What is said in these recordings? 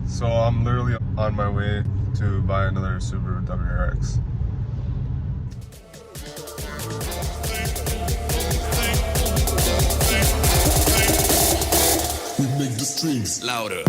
So I'm literally on my way to buy another Subaru WRX. We make the strings louder.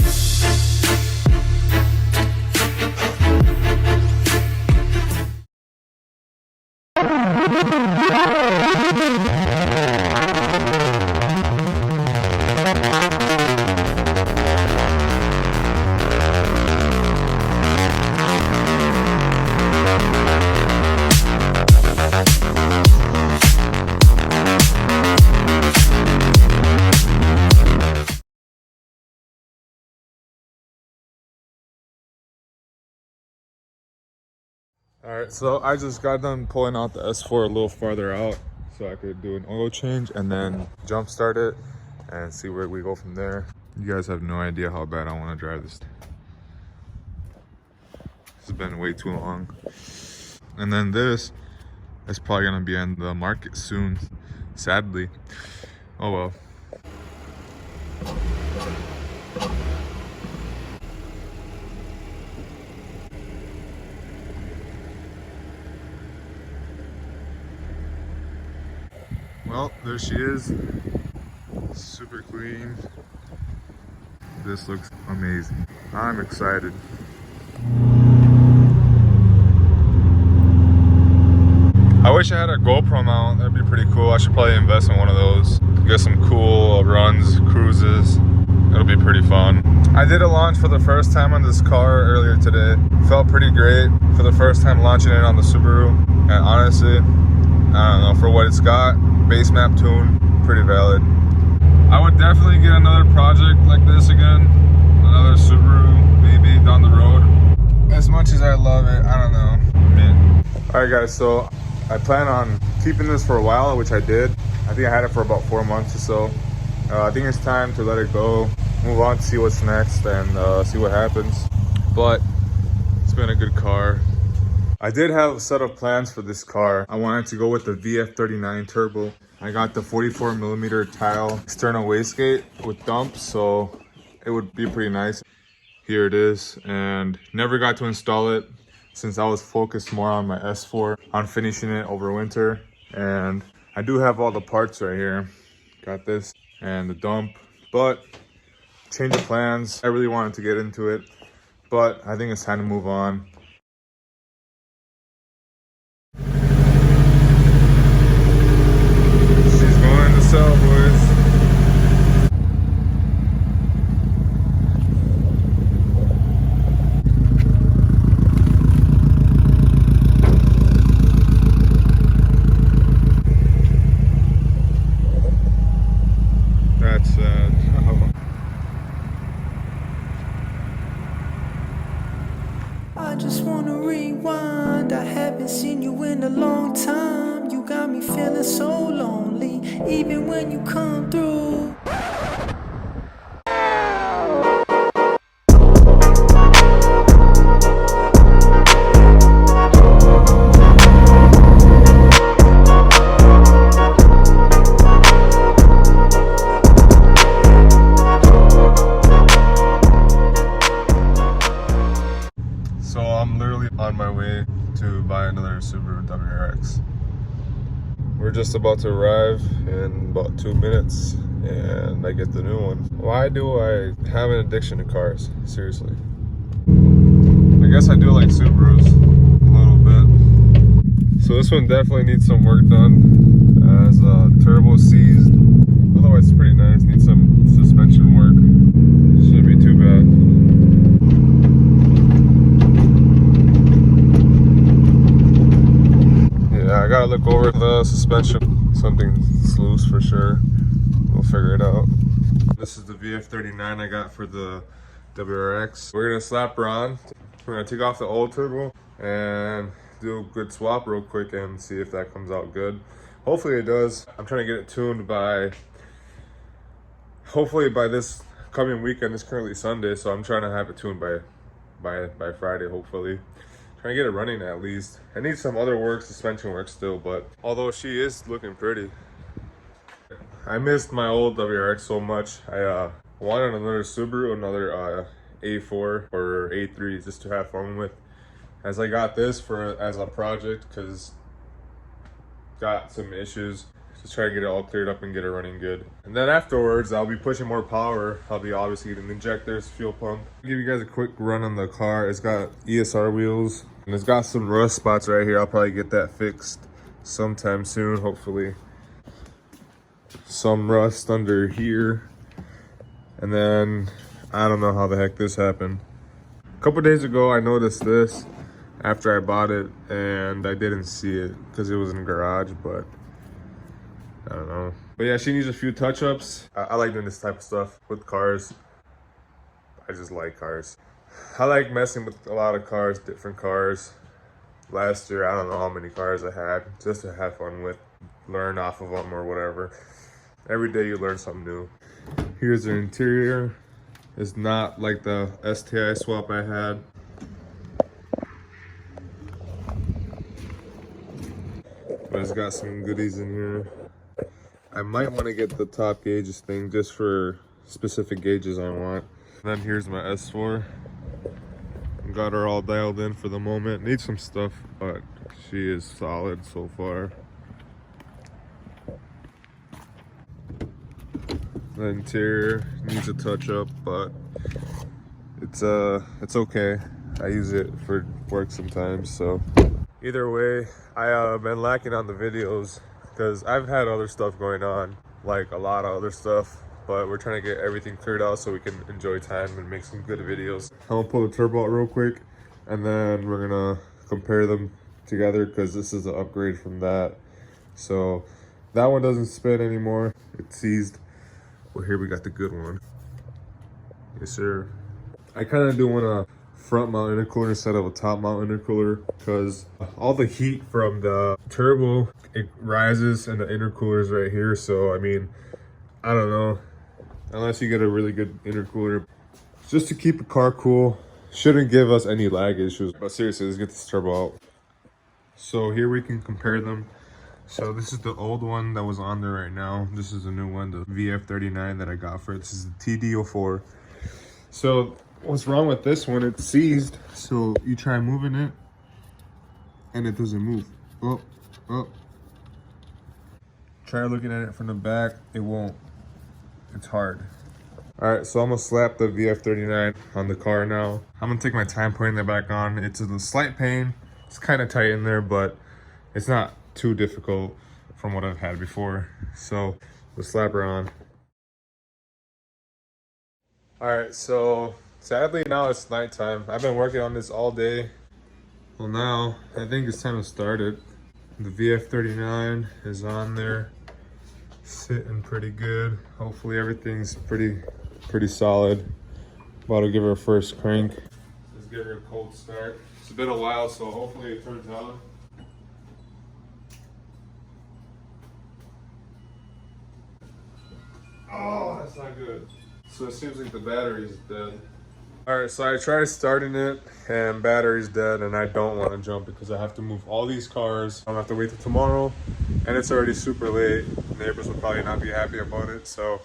Alright, so I just got done pulling out the S4 a little farther out so I could do an oil change and then jump start it and see where we go from there. You guys have no idea how bad I want to drive this. It's been way too long. And then this is probably going to be on the market soon, sadly. Oh well. Well, there she is. Super clean. This looks amazing. I'm excited. I wish I had a GoPro mount. That'd be pretty cool. I should probably invest in one of those. Get some cool runs, cruises. It'll be pretty fun. I did a launch for the first time on this car earlier today. Felt pretty great for the first time launching it on the Subaru. And honestly, I don't know, for what it's got, base map tune, pretty valid. I would definitely get another project like this again. Another Subaru, maybe down the road. As much as I love it, I don't know. Man. Alright guys, so I plan on keeping this for a while, which I did. I think I had it for about 4 months or so. I think it's time to let it go, move on to see what's next and see what happens. But it's been a good car. I did have a set of plans for this car. I wanted to go with the VF39 turbo. I got the 44mm tile external wastegate with dumps, so it would be pretty nice. Here it is, and never got to install it since I was focused more on my S4, on finishing it over winter. And I do have all the parts right here. Got this and the dump, but change of plans. I really wanted to get into it, but I think it's time to move on. She's going to sell, boys. That's sad. I just wanna rewind. I haven't seen you in a long time. You got me feeling so lonely, even when you come through. So I'm literally on my way to buy another Subaru WRX. We're just about to arrive in about 2 minutes and I get the new one. Why do I have an addiction to cars? Seriously. I guess I do like Subarus a little bit. So this one definitely needs some work done. As turbo seized. Otherwise it's pretty nice. Needs some suspension work. Shouldn't be too bad. I gotta look over the suspension. Something's loose for sure. We'll figure it out. This is the VF39 I got for the WRX. We're gonna slap her on. We're gonna take off the old turbo and do a good swap real quick and see if that comes out good. Hopefully it does. I'm trying to get it tuned by, hopefully by this coming weekend. It's currently Sunday, so I'm trying to have it tuned by Friday, hopefully. Trying to get it running at least. I need some other work, suspension work still, but although she is looking pretty. I missed my old WRX so much. I wanted another Subaru, another A4 or A3 just to have fun with. As I got this as a project because got some issues. Just try to get it all cleared up and get it running good. And then afterwards, I'll be pushing more power. I'll be obviously getting injectors, fuel pump. I'll give you guys a quick run on the car. It's got ESR wheels and it's got some rust spots right here. I'll probably get that fixed sometime soon, hopefully. Some rust under here. And then I don't know how the heck this happened. A couple days ago, I noticed this after I bought it and I didn't see it because it was in the garage, but I don't know. But yeah, she needs a few touch-ups. I like doing this type of stuff with cars. I just like cars. I like messing with a lot of cars, different cars. Last year, I don't know how many cars I had, just to have fun with, learn off of them or whatever. Every day you learn something new. Here's the interior. It's not like the STI swap I had. But it's got some goodies in here. I might want to get the top gauges thing just for specific gauges I want. And then here's my S4. Got her all dialed in for the moment. Needs some stuff, but she is solid so far. The interior needs a touch up, but it's okay. I use it for work sometimes, so either way, I've been lacking on the videos because I've had other stuff going on, like a lot of other stuff, but we're trying to get everything cleared out so we can enjoy time and make some good videos. I'm gonna pull the turbo out real quick and then we're gonna compare them together because this is an upgrade from that. So that one doesn't spin anymore, it's seized. Well, here we got the good one. Yes, sir. I kind of do want a front mount intercooler instead of a top mount intercooler because all the heat from the turbo, it rises and the intercooler is right here. So, I mean, I don't know. Unless you get a really good intercooler. Just to keep the car cool. Shouldn't give us any lag issues. But seriously, let's get this turbo out. So here we can compare them. So this is the old one that was on there right now. This is the new one, the VF39 that I got for it. This is the TD04. So what's wrong with this one? It's seized. So you try moving it and it doesn't move. Oh, oh. Try looking at it from the back. It won't. It's hard. All right, so I'm gonna slap the VF39 on the car now. I'm gonna take my time putting that back on. It's a slight pain. It's kind of tight in there, but it's not too difficult from what I've had before. So we'll slap her on. All right, so sadly now it's nighttime. I've been working on this all day. Well, now I think it's time to start it. The VF39 is on there, sitting pretty good. Hopefully everything's pretty solid. About to give her a first crank. Let's give her a cold start. It's been a while, so hopefully it turns out. Oh, that's not good. So it seems like the battery's dead. All right, so I tried starting it and battery's dead and I don't want to jump because I have to move all these cars. I'm gonna have to wait till tomorrow and it's already super late. Neighbors will probably not be happy about it. So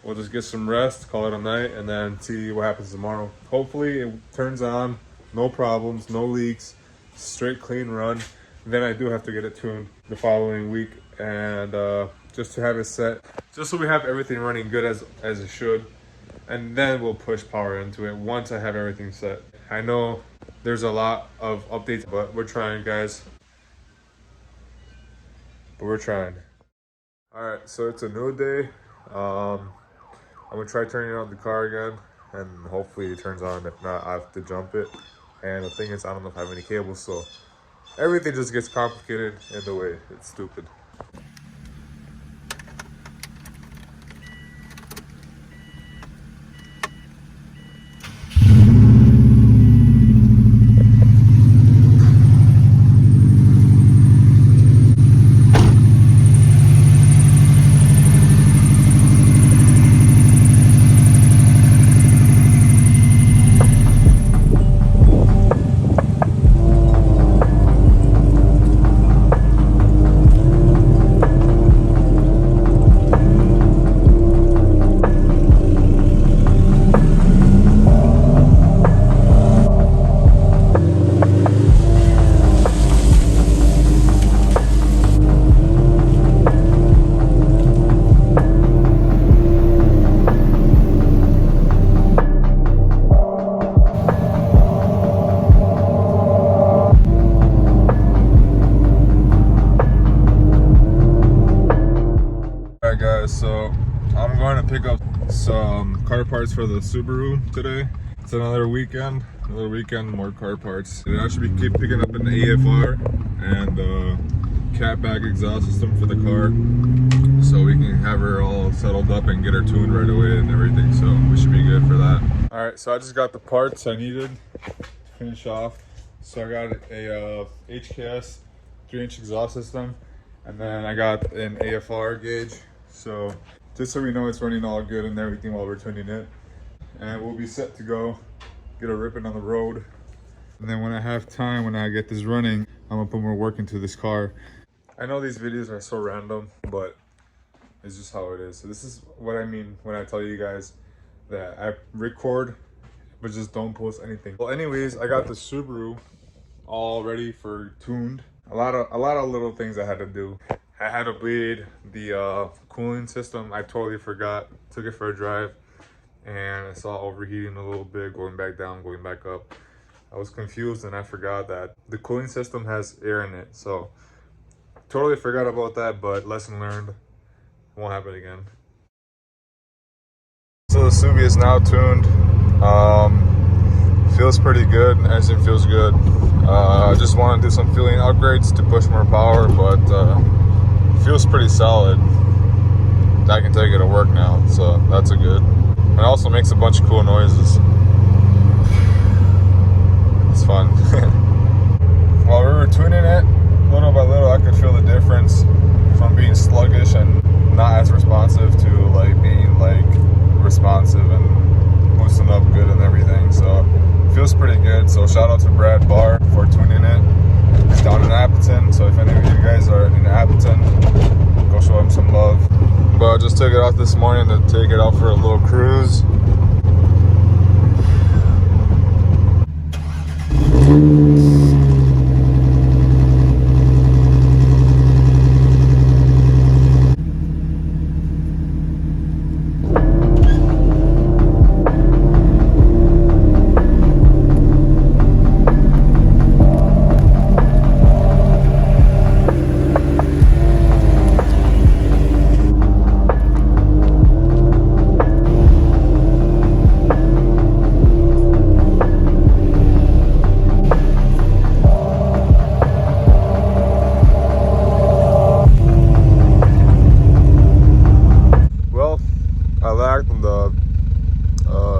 we'll just get some rest, call it a night, and then see what happens tomorrow. Hopefully it turns on, no problems, no leaks, straight clean run. Then I do have to get it tuned the following week and just to have it set, just so we have everything running good as it should. And then we'll push power into it once I have everything set. I know there's a lot of updates, but we're trying, guys. But we're trying. All right, so it's a new day. I'm gonna try turning on the car again and hopefully it turns on. If not, I have to jump it. And the thing is, I don't know if I have any cables, so everything just gets complicated in the way. It's stupid. parts for the Subaru today. It's another weekend, more car parts. And I should keep picking up an AFR and cat back exhaust system for the car, so we can have her all settled up and get her tuned right away and everything. So we should be good for that. All right, so I just got the parts I needed to finish off. So I got a HKS 3-inch exhaust system, and then I got an AFR gauge. So just so we know it's running all good and everything while we're tuning it. And we'll be set to go, get a ripping on the road. And then when I have time, when I get this running, I'm gonna put more work into this car. I know these videos are so random, but it's just how it is. So this is what I mean when I tell you guys that I record, but just don't post anything. Well, anyways, I got the Subaru all ready for tuned. A lot of little things I had to do. I had to bleed the cooling system. I totally forgot. Took it for a drive, and I saw overheating a little bit, going back down, going back up. I was confused, and I forgot that the cooling system has air in it. So totally forgot about that, but lesson learned. Won't happen again. So the Subi is now tuned. Feels pretty good. Engine feels good. I just want to do some fueling upgrades to push more power, but feels pretty solid. I can take it to work now, so that's a good. It also makes a bunch of cool noises. It's fun. While we were tuning it, little by little, I could feel the difference from being sluggish and not as responsive to like being like responsive and boosting up good and everything. So it feels pretty good. So shout out to Brad Barr for tuning it. He's down in Appleton, so if any of you guys are in Appleton, go show him some love. But I just took it out this morning to take it out for a little cruise.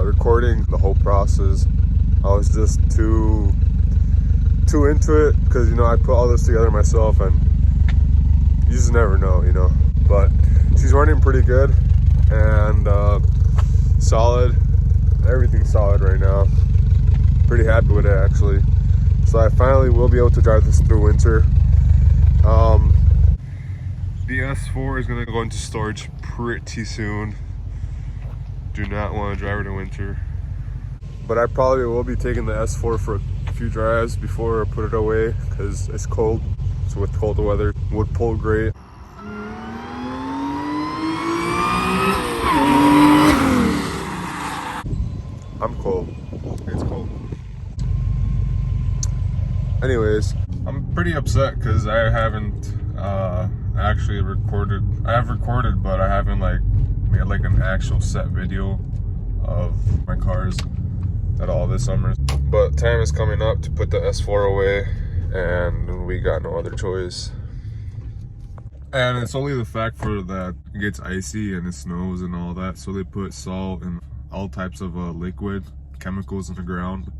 Recording the whole process. I was just too into it, because you know I put all this together myself, and you just never know, you know. But she's running pretty good and solid. Everything's solid right now. Pretty happy with it actually. So I finally will be able to drive this through winter. The S4 is gonna go into storage pretty soon. Do not want to drive it in winter. But I probably will be taking the S4 for a few drives before I put it away, because it's cold. So with cold weather, would pull great. I'm cold. It's cold. Anyways, I'm pretty upset because I haven't actually recorded. I have recorded, but I haven't like made like an actual set video of my cars at all this summer. But time is coming up to put the S4 away, and we got no other choice. And it's only the fact for that it gets icy and it snows and all that, so they put salt and all types of liquid chemicals in the ground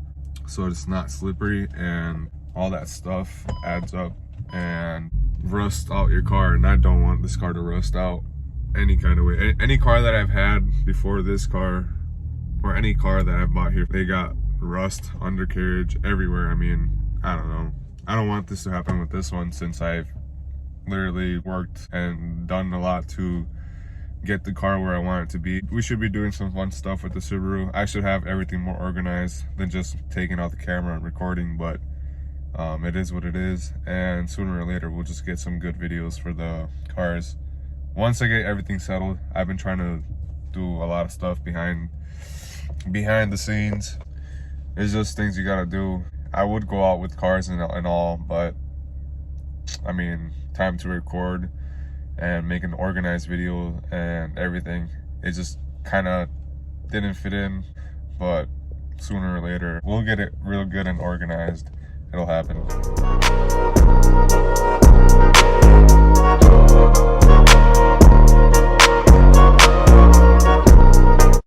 so it's not slippery, and all that stuff adds up and rust out your car. And I don't want this car to rust out any kind of way. Any car that I've had before this car, or any car that I've bought here, they got rust, undercarriage everywhere. I mean, I don't know. I don't want this to happen with this one, since I've literally worked and done a lot to get the car where I want it to be. We should be doing some fun stuff with the Subaru. I should have everything more organized than just taking out the camera and recording, but it is what it is, and sooner or later we'll just get some good videos for the cars. Once I get everything settled, I've been trying to do a lot of stuff behind the scenes. It's just things you gotta do. I would go out with cars and all, but I mean, time to record and make an organized video and everything, it just kind of didn't fit in, but sooner or later, we'll get it real good and organized. It'll happen.